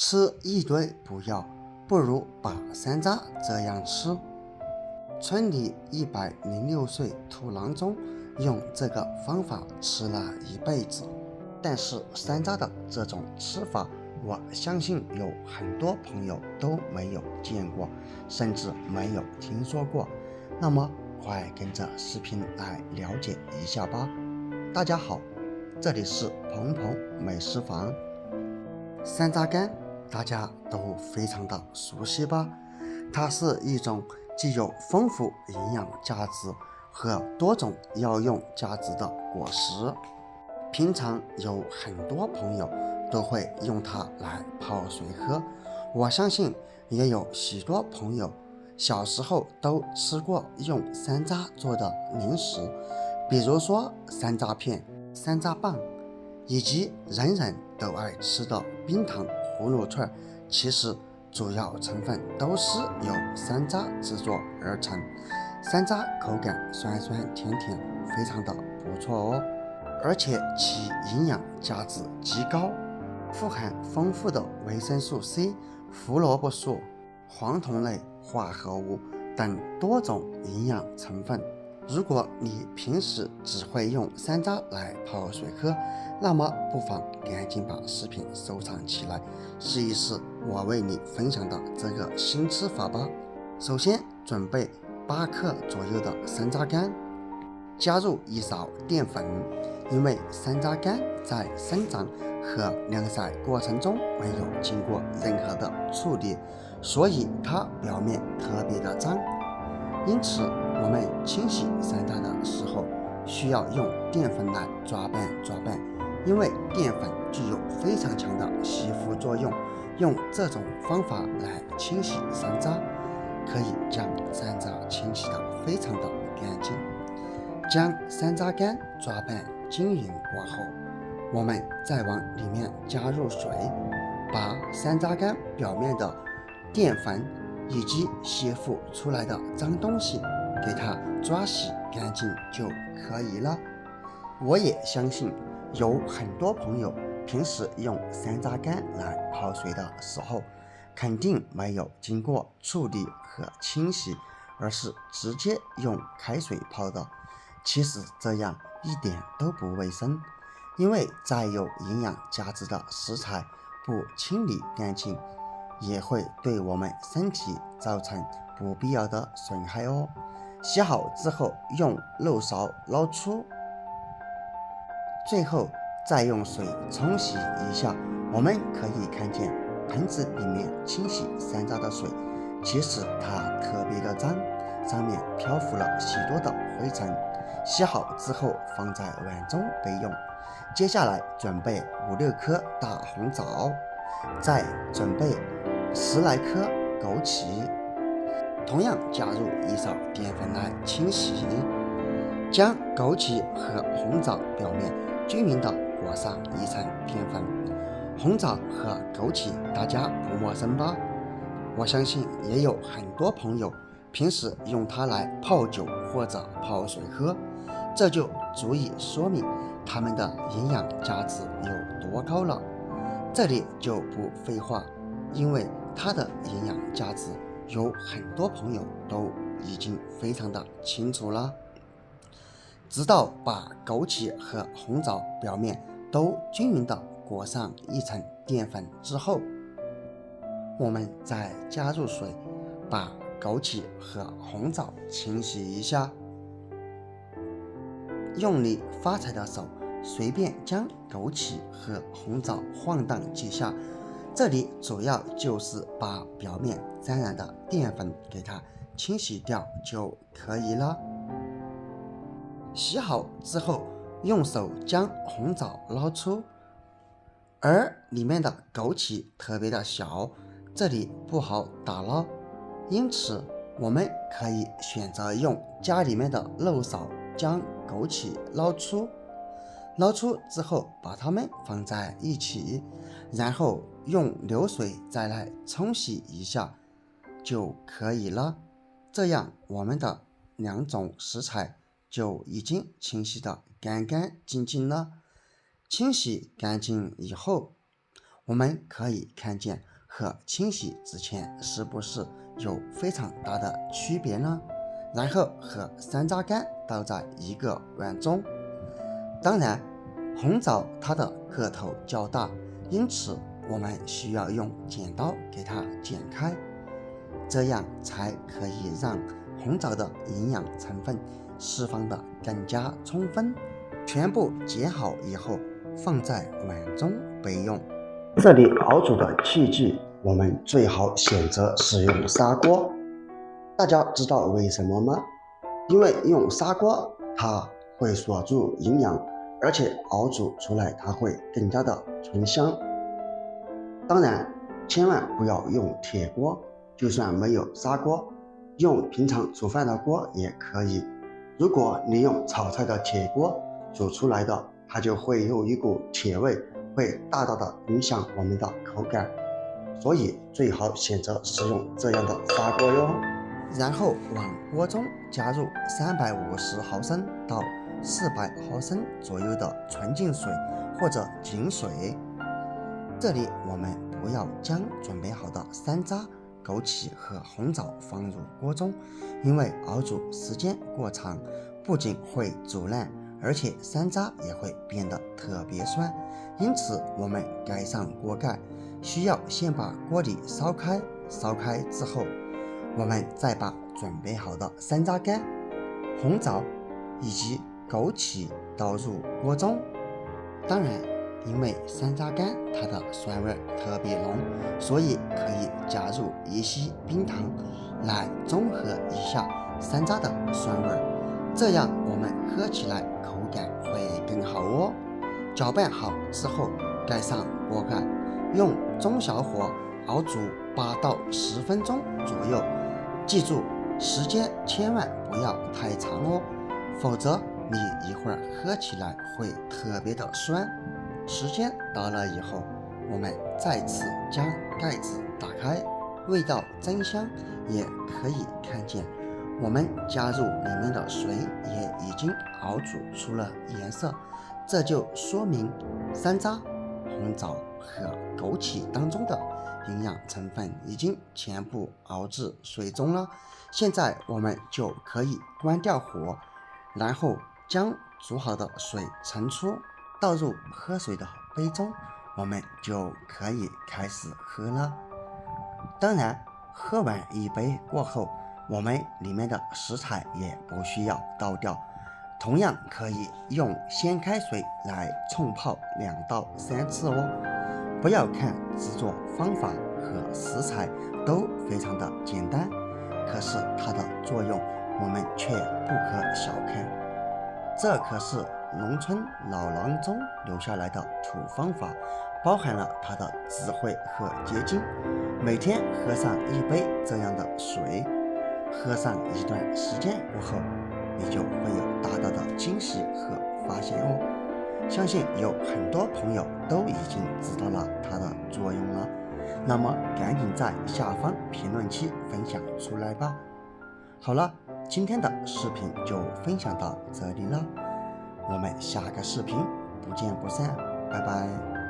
吃一堆不要，不如把山楂这样吃。村里106岁土郎中用这个方法吃了一辈子，但是山楂的这种吃法，我相信有很多朋友都没有见过，甚至没有听说过。那么快跟着视频来了解一下吧。大家好，这里是鹏鹏美食房。山楂干大家都非常的熟悉吧？它是一种既有丰富营养价值和多种药用价值的果实。平常有很多朋友都会用它来泡水喝，我相信也有许多朋友小时候都吃过用山楂做的零食，比如说山楂片、山楂棒，以及人人都爱吃的冰糖葫芦串，其实主要成分都是由山楂制作而成。山楂口感酸酸甜甜，非常的不错哦，而且其营养价值极高，富含丰富的维生素 C、胡萝卜素、黄酮类化合物等多种营养成分。如果你平时只会用山楂来泡水喝，那么不妨赶紧把视频收藏起来，试一试我为你分享的这个新吃法吧。首先准备8克左右的山楂干，加入1勺淀粉。因为山楂干在生长和晾晒过程中没有经过任何的处理，所以它表面特别的脏。因此我们清洗山楂的时候需要用淀粉来抓拌，因为淀粉具有非常强的吸附作用，用这种方法来清洗山楂，可以将山楂清洗得非常的干净。将山楂干抓拌均匀过后，我们再往里面加入水，把山楂干表面的淀粉以及吸附出来的脏东西给它抓洗干净就可以了。我也相信有很多朋友平时用山楂干来泡水的时候，肯定没有经过处理和清洗，而是直接用开水泡的。其实这样一点都不卫生，因为再有营养价值的食材不清理干净，也会对我们身体造成不必要的损害哦。洗好之后用漏勺捞出，最后再用水冲洗一下。我们可以看见盆子里面清洗山楂的水，其实它特别的脏，上面漂浮了许多的灰尘。洗好之后放在碗中备用。接下来准备5-6颗大红枣，再准备10来颗枸杞，同样加入1勺淀粉来清洗，将枸杞和红枣表面均匀地裹上一层淀粉。红枣和枸杞大家不陌生吧？我相信也有很多朋友平时用它来泡酒或者泡水喝，这就足以说明它们的营养价值有多高了。这里就不废话，因为它的营养价值有很多朋友都已经非常的清楚了。直到把枸杞和红枣表面都均匀的裹上一层淀粉之后，我们再加入水，把枸杞和红枣清洗一下。用力发财的手随便将枸杞和红枣晃荡几下，这里主要就是把表面沾染的淀粉给它清洗掉就可以了。洗好之后用手将红枣捞出，而里面的枸杞特别的小，这里不好打捞，因此我们可以选择用家里面的漏勺将枸杞捞出之后把它们放在一起，然后用流水再来冲洗一下就可以了。这样我们的2种食材就已经清洗得干干净净了。清洗干净以后，我们可以看见和清洗之前是不是有非常大的区别呢？然后和山楂干倒在一个碗中。当然，红枣它的个头较大，因此我们需要用剪刀给它剪开，这样才可以让红枣的营养成分释放的更加充分。全部剪好以后，放在碗中备用。这里熬煮的器具，我们最好选择使用砂锅。大家知道为什么吗？因为用砂锅它会锁住营养，而且熬煮出来它会更加的醇香。当然，千万不要用铁锅，就算没有砂锅，用平常煮饭的锅也可以。如果你用炒菜的铁锅煮出来的，它就会有一股铁味，会大大的影响我们的口感，所以最好选择使用这样的砂锅哟。然后往锅中加入350毫升到400毫升左右的纯净水或者井水。这里我们不要将准备好的山楂、枸杞和红枣放入锅中，因为熬煮时间过长，不仅会煮烂，而且山楂也会变得特别酸。因此我们盖上锅盖，需要先把锅里烧开，烧开之后，我们再把准备好的山楂干、红枣以及枸杞倒入锅中。当然，因为山楂干它的酸味特别浓，所以可以加入一些冰糖来中和一下山楂的酸味，这样我们喝起来口感会更好哦。搅拌好之后，盖上锅盖，用中小火熬煮8到10分钟左右。记住，时间千万不要太长哦，否则你一会儿喝起来会特别的酸。时间到了以后，我们再次将盖子打开，味道真香。也可以看见我们加入里面的水也已经熬煮出了颜色，这就说明山楂、红枣和枸杞当中的营养成分已经全部熬至水中了。现在我们就可以关掉火，然后将煮好的水盛出，倒入喝水的杯中，我们就可以开始喝了。当然，喝完一杯过后，我们里面的食材也不需要倒掉，同样可以用鲜开水来冲泡2到3次哦。不要看制作方法和食材都非常的简单，可是它的作用我们却不可小看。这可是农村老郎中留下来的土方法，包含了他的智慧和结晶。每天喝上一杯这样的水，喝上一段时间过后，你就会有大大的惊喜和发现哦。相信有很多朋友都已经知道了它的作用了，那么赶紧在下方评论区分享出来吧。好了，今天的视频就分享到这里了，我们下个视频不见不散，拜拜。